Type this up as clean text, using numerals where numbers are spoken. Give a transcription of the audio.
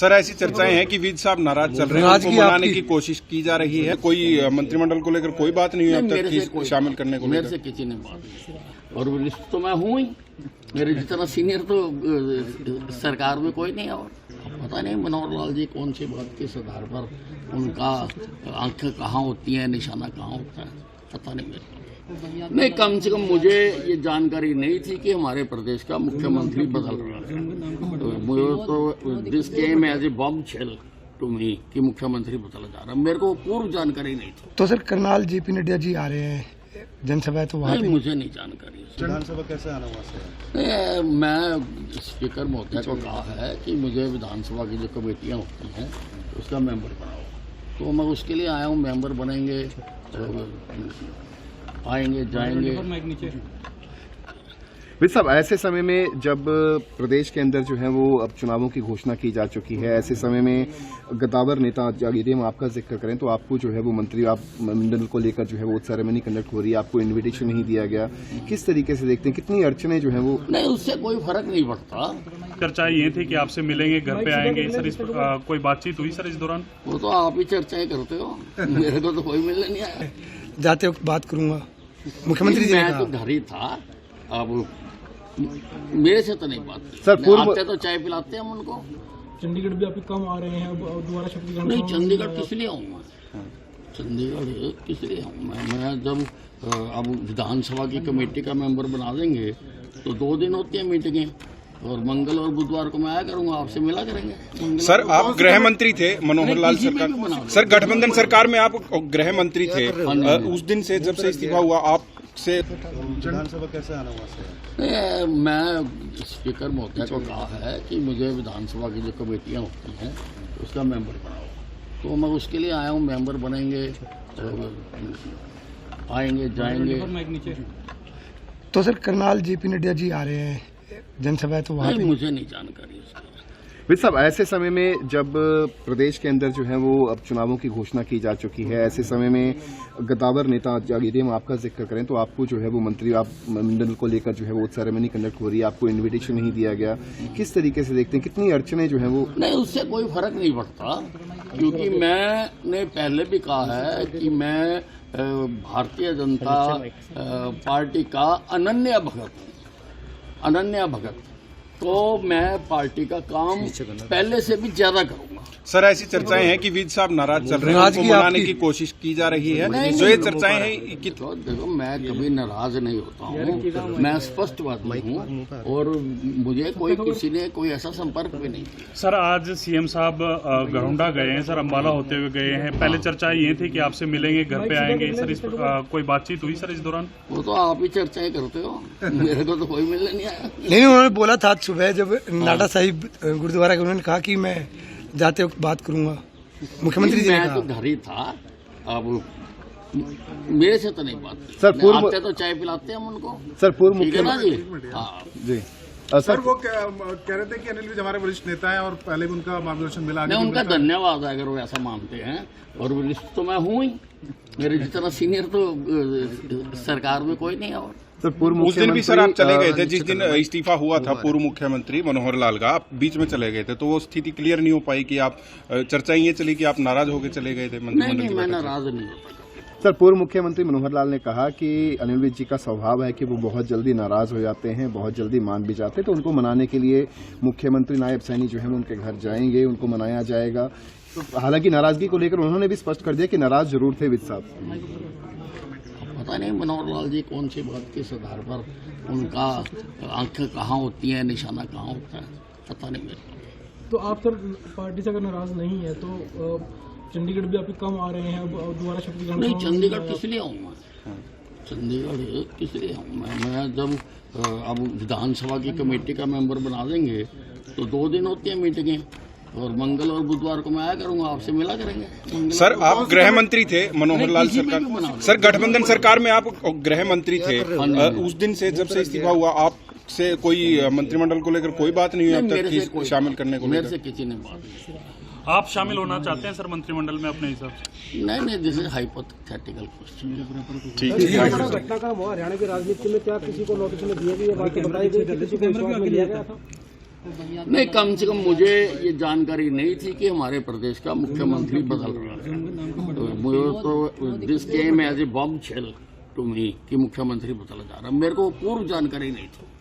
Sir ऐसी चर्चाएं हैं कि विज साहब नाराज चल रहे हैं, उनको मनाने की कोशिश की जा रही है। कोई मंत्रिमंडल को लेकर कोई बात नहीं हुई अब तक शामिल करने को मेरे से किसी ने बात नहीं, और वरिष्ठ तो मैं हूँ ही, मेरे जितना सीनियर तो सरकार में कोई नहीं है। और पता नहीं मनोहर लाल जी कौन सी बात किस आधार पर उनका आंखें कहाँ होती हैं, निशाना कहाँ होता है, पता नहीं मेरे को। नहीं, कम से कम मुझे ये जानकारी नहीं थी कि हमारे प्रदेश का मुख्यमंत्री बदल रहा है। तो मुझे तो this came as a bombshell to me कि मुख्यमंत्री बदला जा रहा है, मेरे को पूर्व जानकारी नहीं थी। तो सर करनाल जेपी नड्डा जी आ रहे हैं जनसभा है, तो वहाँ नहीं, मुझे नहीं जानकारी। विधानसभा कैसे आना वहाँ से? मैं स्पीकर महोदय को कहा है कि मुझे विधानसभा की जो कमेटियाँ होती हैं उसका मेंबर बनाओ, तो मैं उसके लिए आया हूँ। मेंबर बनेंगे, आएंगे जाएंगे। विज साहब, ऐसे समय में जब प्रदेश के अंदर जो है वो अब चुनावों की घोषणा की जा चुकी है, ऐसे समय में गद्दावर नेता यदि हम आपका जिक्र करें तो आपको जो है वो मंत्री आप मंडल को लेकर जो है वो सेरेमनी कंडक्ट हो रही है, आपको इनविटेशन नहीं दिया गया, किस तरीके से देखते हैं, कितनी अड़चने जो है वो? नहीं, उससे कोई फर्क नहीं पड़ता। चर्चा ये थी कि आपसे मिलेंगे, घर पे आएंगे, सर इस कोई बातचीत हुई सर इस दौरान? वो तो आप ही चर्चाएं करते हो, मेरे को तो कोई मिलने नहीं आया। जाते वक्त बात करूंगा, मुख्यमंत्री जी ने मैं कहा। तो घर ही था, अब मेरे से तो नहीं बात। सर, पूर्व आते तो चाय पिलाते हैं हम उनको। चंडीगढ़ भी आपके कम आ रहे हैं, अब दोबारा शपथ ग्रहण। नहीं, चंडीगढ़ किस लिए आऊँ मैं? चंडीगढ़ किस लिए आऊँ मैं जब अब विधानसभा की कमेटी का मेंबर बना देंगे तो 2 दिन होती है मीटिंगें, और मंगल और बुधवार को मैं आया करूंगा, आपसे मिला करेंगे। सर आप गृह मंत्री थे मनोहर लाल सरकार, सर गठबंधन सरकार में आप गृह मंत्री थे, उस दिन से जब से इस्तीफा हुआ आपसे विधानसभा कैसे आना वहाँ से? मैं स्पीकर महोदय को कहा है कि मुझे विधानसभा की जो कमेटियाँ होती हैं उसका मेंबर बनाओ, तो मैं उसके लिए आया हूँ। मेंबर बनेंगे, आएंगे जाएंगे। तो सर करनाल जेपी नड्डा जी आ रहे हैं जनसभा है, तो वहाँ नहीं, मुझे नहीं जानकारी उसकी। विज साहब, ऐसे समय में जब प्रदेश के अंदर जो है वो अब चुनावों की घोषणा की जा चुकी है, ऐसे समय में गद्दावर नेता यदि हम आपका जिक्र करें तो आपको जो है वो मंत्री आप मंडल को लेकर जो है वो सेरेमनी कंडक्ट हो रही है, आपको इनविटेशन नहीं दिया गया, किस तरीके से देखते हैं, कितनी अड़चने जो है वो? नहीं, उससे कोई फर्क नहीं पड़ता, क्योंकि मैंने पहले भी कहा है कि मैं भारतीय जनता पार्टी का अनन्य भगत, तो मैं पार्टी का काम पहले से भी ज्यादा करूंगा। सर ऐसी चर्चाएं हैं कि विज साहब नाराज चल रहे हैं, उनको मनाने की कोशिश की जा रही है। जो ये चर्चाएं हैं कि तो देखो, मैं कभी नाराज नहीं होता हूँ, मैं स्पष्टवादी हूँ, और मुझे किसी ने कोई ऐसा संपर्क भी नहीं किया। सर आज सीएम साहब गरुंडा गए हैं, सर अम्बाला होते हुए गए हैं, पहले चर्चा ये थी कि आपसे मिलेंगे, घर पे आएंगे, सर इस कोई बातचीत हुई सर इस दौरान? वो तो आप ही चर्चाएं करते हो, मेरे को तो कोई मिलने नहीं आया। नहीं, उन्होंने बोला था सुबह जब नाडा साहिब गुरुद्वारा के, उन्होंने कहा कि मैं जाते वक्त बात करूंगा, मुख्यमंत्री जी ने मैं कहा। तो घर ही था, अब मेरे से तो नहीं बात। सर, पूर्व आते तो चाय पिलाते हैं हम उनको। सर पूर्व ठीक है ना जी? जी सर वो कह रहे थे कि अनिल विज हमारे वरिष्ठ नेता हैं और पहले भी उनका मार्गदर्शन मिला। नहीं, उनका धन्यवाद है अगर वो ऐसा मानते हैं, और वरिष्ठ तो मैं हूँ ही, मेरे जितना सीनियर तो सरकार में कोई नहीं है। और सर पूर्व उस दिन भी सर आप चले गए थे, जिस दिन इस्तीफा हुआ था पूर्व मुख्यमंत्री मनोहर लाल का, आप बीच में चले गए थे, तो वो स्थिति क्लियर नहीं हो पाई कि आप चर्चा ये चली कि आप नाराज होकर चले गए थे नहीं, मैं नाराज नहीं होता। सर पूर्व मुख्यमंत्री मनोहर लाल ने कहा कि अनिल विज जी का स्वभाव है कि वो बहुत जल्दी नाराज हो जाते हैं, बहुत जल्दी मान भी जाते हैं, तो उनको मनाने के लिए मुख्यमंत्री नायब सैनी जो है उनके घर जाएंगे, उनको मनाया जाएगा। तो हालांकि नाराजगी को लेकर उन्होंने भी स्पष्ट कर दिया कि नाराज जरूर थे विज साहब। पता नहीं मनोहर लाल जी कौन सी बात किस आधार पर उनका आंखें कहाँ होती हैं, निशाना कहाँ होता है, पता नहीं मेरे को। तो आप सर पार्टी से अगर नाराज नहीं है तो चंडीगढ़ भी आपके कम आ रहे हैं, अब दोबारा शपथ ग्रहण। नहीं, चंडीगढ़ किस लिए आऊँ मैं? चंडीगढ़ किस लिए आऊँ मैं जब अब विधानसभा की कमेटी का मेंबर बना देंगे तो 2 दिन होती है मीटिंगें, और मंगल और बुधवार को मैं आया करूंगा, आपसे मिला करेंगे। सर आप गृह मंत्री थे मनोहर लाल सरकार, सर गठबंधन सरकार में आप गृह मंत्री थे, उस दिन से जब से इस्तीफा हुआ आपसे कोई मंत्रिमंडल को लेकर कोई बात नहीं हुई अब तक शामिल करने को? मेरे से किसी ने बात नहीं। आप शामिल होना चाहते हैं सर मंत्रिमंडल में अपने हिसाब से? नहीं, दिस इज हाइपोथेटिकल क्वेश्चन। ठीक है। घटना का हरियाणा की राजनीति में क्या किसी को नोटिस में दिए गई, बात बताई गई, किसी को विश्वास में लिया गया था? नहीं, कम से कम मुझे ये जानकारी नहीं थी कि हमारे प्रदेश का मुख्यमंत्री बदल रहा है। तो मुझे तो this came as a bombshell to me कि मुख्यमंत्री बदला जा रहा है, मेरे को पूर्व जानकारी नहीं थी।